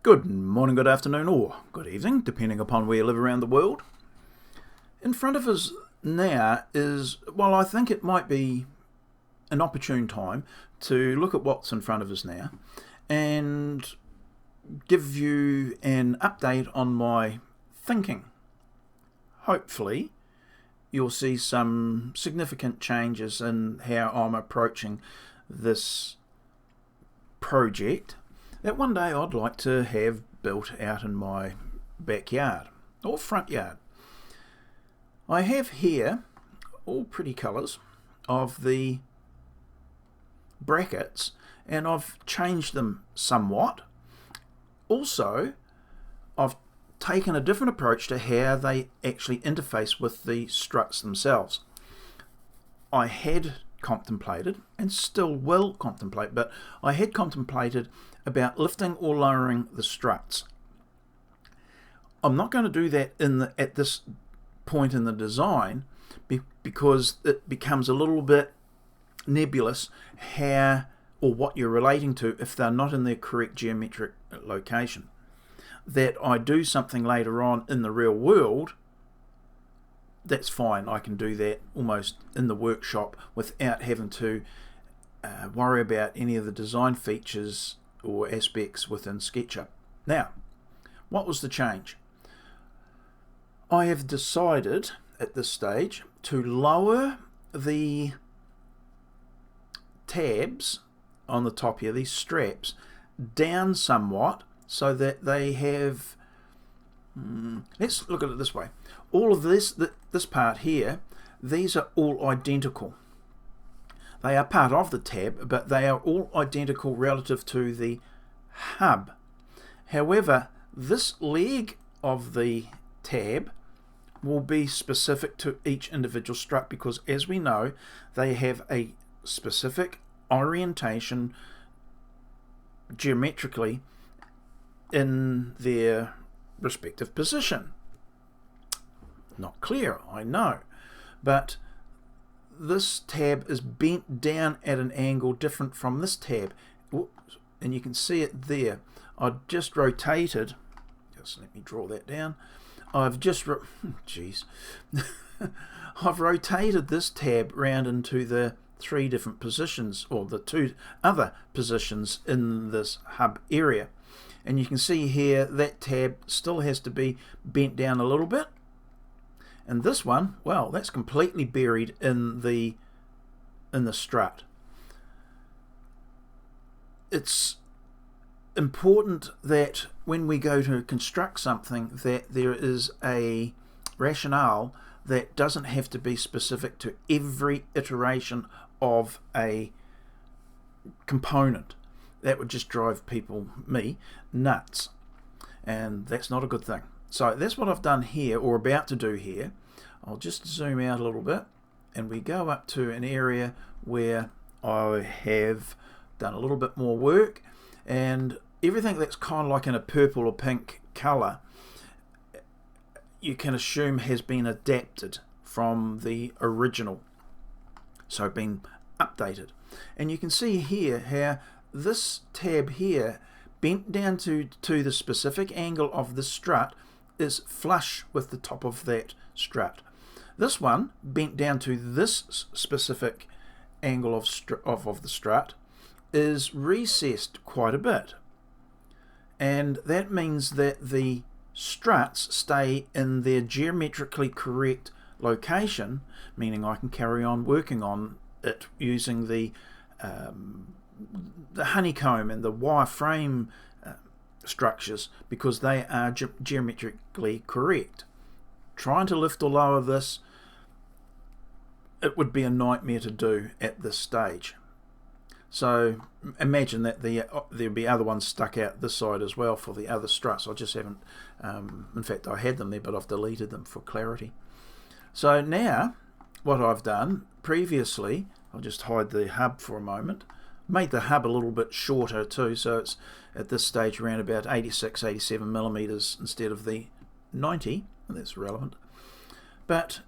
Good morning, good afternoon, or good evening, depending upon where you live around the world. In front of us now is, well, I think it might be an opportune time to look at what's in front of us now and give you an update on my thinking. Hopefully, you'll see some significant changes in how I'm approaching this project that one day I'd like to have built out in my backyard or front yard. I have here all pretty colours of the brackets, and I've changed them somewhat. Also, I've taken a different approach to how they actually interface with the struts themselves. I had contemplated, and still will contemplate, but I had contemplated about lifting or lowering the struts. I'm not going to do that at this point in the design because it becomes a little bit nebulous how or what you're relating to if they're not in their correct geometric location. That I do something later on in the real world, that's fine. I can do that almost in the workshop without having to worry about any of the design features or aspects within SketchUp. Now, what was the change? I have decided at this stage to lower the tabs on the top here, these straps, down somewhat so that they have, let's look at it this way. All of this part here, these are all identical. They are part of the tab, but they are all identical relative to the hub. However, this leg of the tab will be specific to each individual strut because, as we know, they have a specific orientation geometrically in their respective position. Not clear, I know, but this tab is bent down at an angle different from this tab. Oops, and you can see it there. I've just rotated, just let me draw that down. I've rotated this tab round into the three different positions, or the two other positions in this hub area. And you can see here that tab still has to be bent down a little bit. And this one, well, that's completely buried in the strut. It's important that when we go to construct something that there is a rationale that doesn't have to be specific to every iteration of a component. That would just drive me nuts, and that's not a good thing. So that's what I've done here, or about to do here. I'll just zoom out a little bit and we go up to an area where I have done a little bit more work, and everything that's kind of like in a purple or pink color you can assume has been adapted from the original, so been updated. And you can see here how this tab here, bent down to the specific angle of the strut, is flush with the top of that strut. This one, bent down to this specific angle of the strut, is recessed quite a bit. And that means that the struts stay in their geometrically correct location, meaning I can carry on working on it using the honeycomb and the wireframe structures, because they are geometrically correct. Trying to lift or lower this, it would be a nightmare to do at this stage. So imagine that there'll be other ones stuck out this side as well for the other struts. I just haven't, in fact I had them there, but I've deleted them for clarity. So now what I've done previously, I'll just hide the hub for a moment, made the hub a little bit shorter too, so it's at this stage around about 86-87 millimeters instead of the 90, and that's relevant. But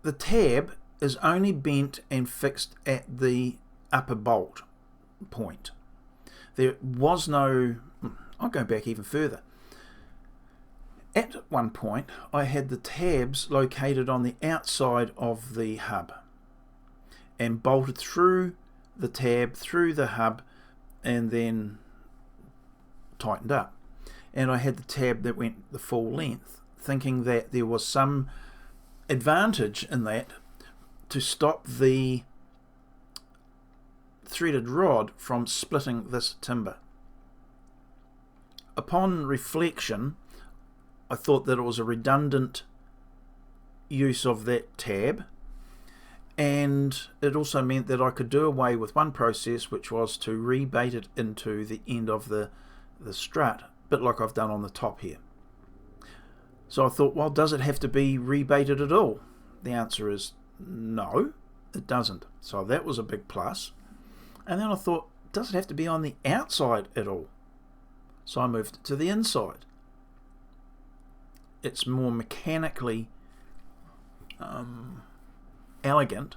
the tab is only bent and fixed at the upper bolt point. There was no, I'll go back even further. At one point, I had the tabs located on the outside of the hub and bolted through the tab, through the hub, and then tightened up. And I had the tab that went the full length, thinking that there was some advantage in that to stop the threaded rod from splitting this timber. Upon reflection, I thought that it was a redundant use of that tab, and it also meant that I could do away with one process, which was to rebait it into the end of the strut, a bit like I've done on the top here. So I thought, well, does it have to be rebaited at all? The answer is no, it doesn't. So that was a big plus. And then I thought, does it have to be on the outside at all? So I moved it to the inside. It's more mechanically elegant,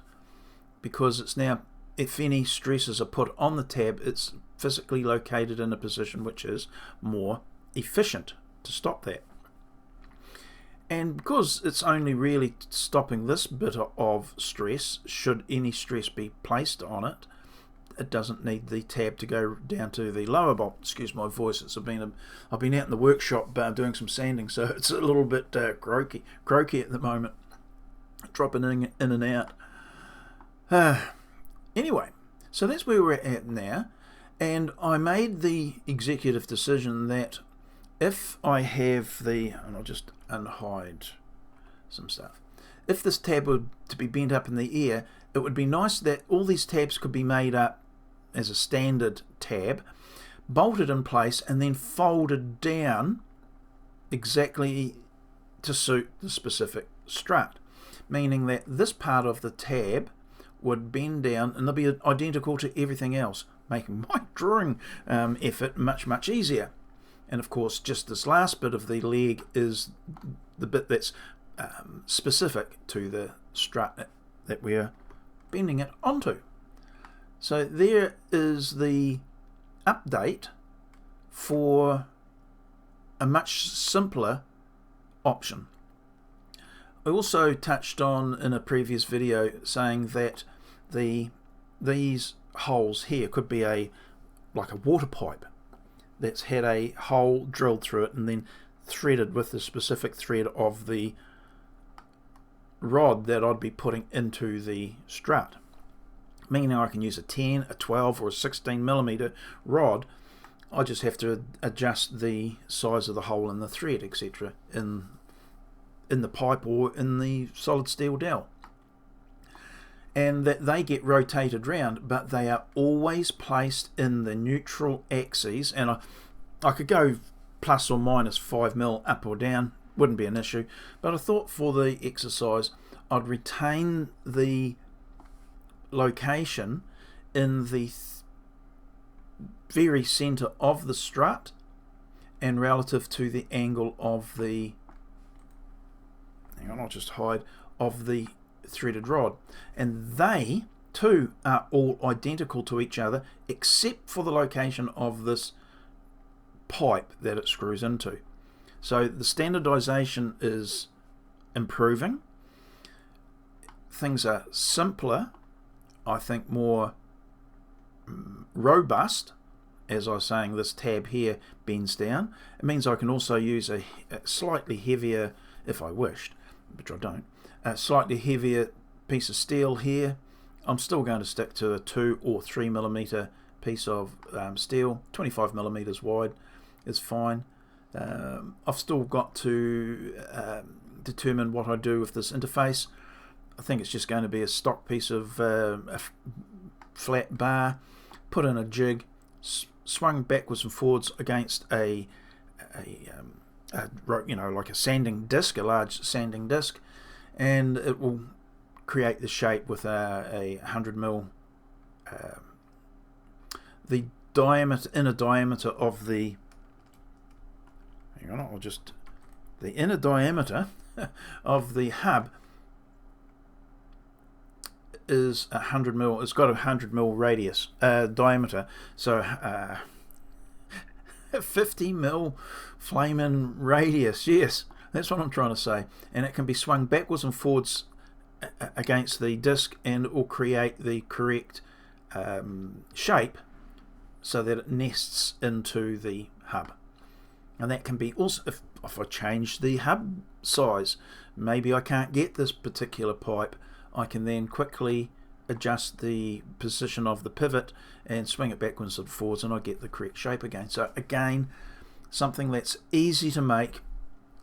because it's now, if any stresses are put on the tab, it's physically located in a position which is more efficient to stop that. And because it's only really stopping this bit of stress, should any stress be placed on it, it doesn't need the tab to go down to the lower bolt. Excuse my voice, I've been out in the workshop doing some sanding, so it's a little bit croaky at the moment, dropping in and out. Anyway, so that's where we're at now, and I made the executive decision that if I have and I'll just unhide some stuff, if this tab were to be bent up in the air, it would be nice that all these tabs could be made up as a standard tab, bolted in place, and then folded down exactly to suit the specific strut, meaning that this part of the tab would bend down and they'll be identical to everything else, making my drawing effort much easier. And of course, just this last bit of the leg is the bit that's specific to the strut that we're bending it onto. So there is the update for a much simpler option. I also touched on in a previous video saying that these holes here could be like a water pipe that's had a hole drilled through it and then threaded with the specific thread of the rod that I'd be putting into the strut, meaning I can use a 10, a 12 or a 16mm rod. I just have to adjust the size of the hole in the thread, etc., in the pipe or in the solid steel dowel, and that they get rotated round, but they are always placed in the neutral axes. And I could go plus or minus 5mm up or down, wouldn't be an issue, but I thought for the exercise I'd retain the location in the very center of the strut and relative to the angle of the, hang on, I'll just hide, of the threaded rod, and they too are all identical to each other except for the location of this pipe that it screws into. So the standardization is improving, things are simpler, I think more robust. As I was saying, this tab here bends down. It means I can also use a slightly heavier, if I wished, which I don't, a slightly heavier piece of steel here. I'm still going to stick to a 2 or 3mm piece of steel. 25mm wide is fine. I've still got to determine what I do with this interface. I think it's just going to be a stock piece of a flat bar, put in a jig, swung backwards and forwards against a like a sanding disc, a large sanding disc, and it will create the shape with a 100mm. The inner diameter of the, hang on, the inner diameter of the hub is 100mm. It's got a 100mm radius diameter, so 50 mil flaming radius, yes, that's what I'm trying to say. And it can be swung backwards and forwards against the disc, and it will create the correct shape so that it nests into the hub. And that can be also, if I change the hub size, maybe I can't get this particular pipe, I can then quickly adjust the position of the pivot and swing it backwards and forwards, and I get the correct shape again. So again, something that's easy to make.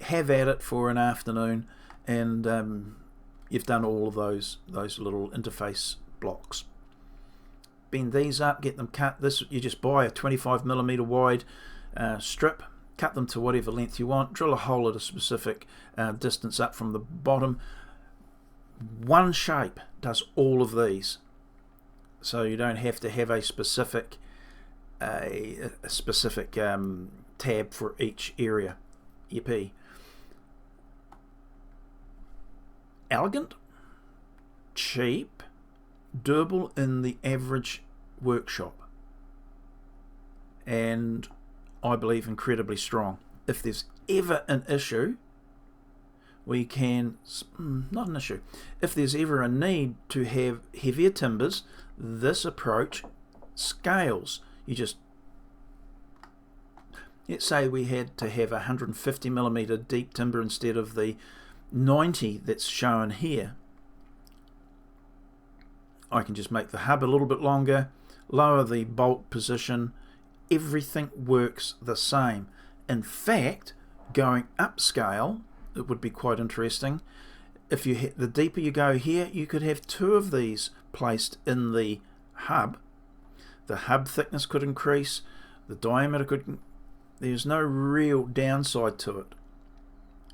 Have at it for an afternoon, and you've done all of those little interface blocks. Bend these up, get them cut. This, you just buy a 25mm wide strip, cut them to whatever length you want, drill a hole at a specific distance up from the bottom. One shape does all of these, so you don't have to have a specific tab for each area. Yippee. Elegant, cheap, doable in the average workshop, and I believe incredibly strong. If there's ever an issue, we can, not an issue, if there's ever a need to have heavier timbers, this approach scales. You just, let's say we had to have 150mm deep timber instead of the 90 that's shown here. I can just make the hub a little bit longer, lower the bolt position. Everything works the same. In fact, going upscale, it would be quite interesting. If you hit, the deeper you go here, you could have two of these placed in the hub. The hub thickness could increase, the diameter could, there's no real downside to it.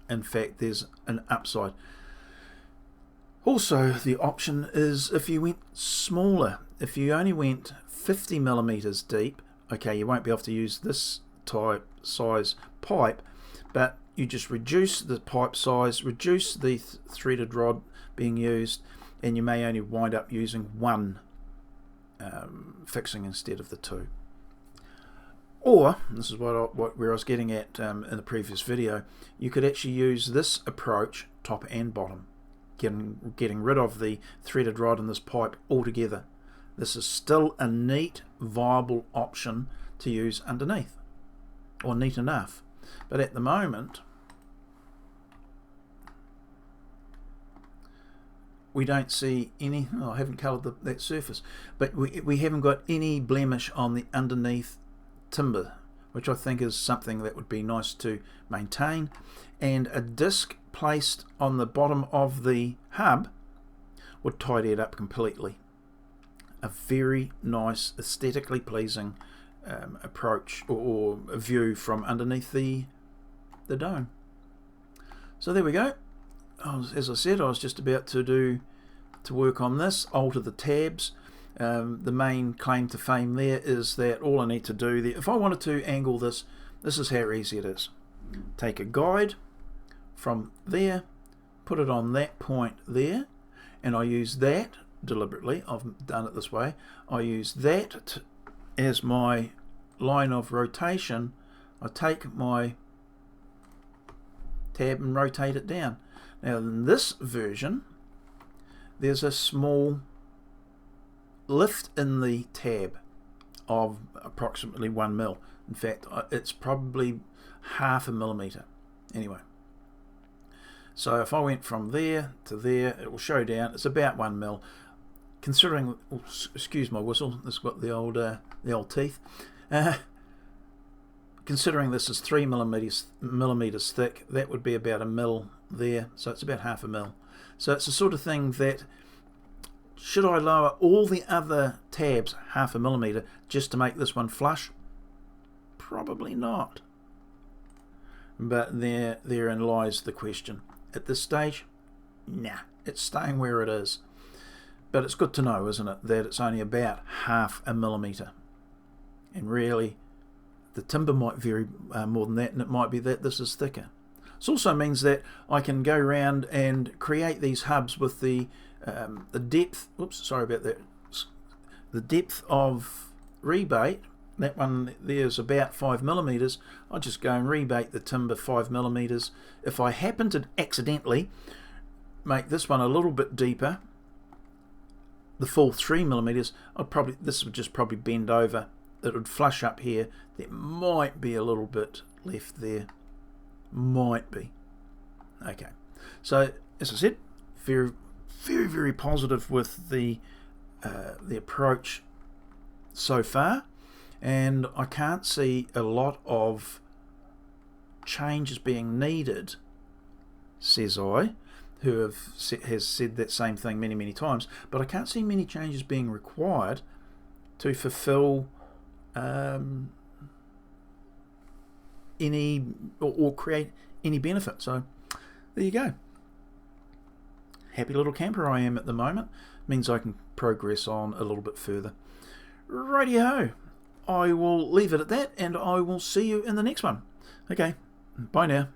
In fact, there's an upside. Also, the option is if you went smaller. If you only went 50mm deep, okay, you won't be able to use this type size pipe, but you just reduce the pipe size, reduce the threaded rod being used, and you may only wind up using one fixing instead of the two. Or, this is where I was getting at in the previous video, you could actually use this approach top and bottom, getting rid of the threaded rod in this pipe altogether. This is still a neat, viable option to use underneath, or neat enough. But at the moment, we don't see any, I haven't coloured that surface, but we haven't got any blemish on the underneath timber, which I think is something that would be nice to maintain. And a disc placed on the bottom of the hub would tidy it up completely. A very nice, aesthetically pleasing approach or a view from underneath the dome. So there we go. As I said, I was just about to work on this, alter the tabs. The main claim to fame there is that all I need to do there, if I wanted to angle this, this is how easy it is. Take a guide from there, put it on that point there, and I use that deliberately. I've done it this way. I use that as my line of rotation. I take my tab and rotate it down. Now in this version, there's a small lift in the tab of approximately 1 mil. In fact, it's probably 0.5 millimeter. Anyway, so if I went from there to there, it will show down. It's about 1 mil. Considering, excuse my whistle, it's got the old teeth. Considering this is 3 millimeters thick, that would be about 1 mil there. So it's about 0.5 mil. So it's the sort of thing that, should I lower all the other tabs 0.5 millimeter just to make this one flush? Probably not. But therein lies the question. At this stage, nah, it's staying where it is. But it's good to know, isn't it, that it's only about 0.5 millimeter. And really, the timber might vary more than that, and it might be that this is thicker. This also means that I can go around and create these hubs with the depth, oops, sorry about that, the depth of rebate that one there's about 5mm. I'll just go and rebate the timber 5mm. If I happen to accidentally make this one a little bit deeper, the full 3mm, this would just probably bend over. It would flush up here. There might be a little bit left there. Might be. Okay. So as I said, very, very, very positive with the approach so far, and I can't see a lot of changes being needed, says I, who has said that same thing many, many times, but I can't see many changes being required to fulfill any or create any benefit. So there you go. Happy little camper I am at the moment. Means I can progress on a little bit further. Righty-ho. I will leave it at that, and I will see you in the next one. Okay, bye now.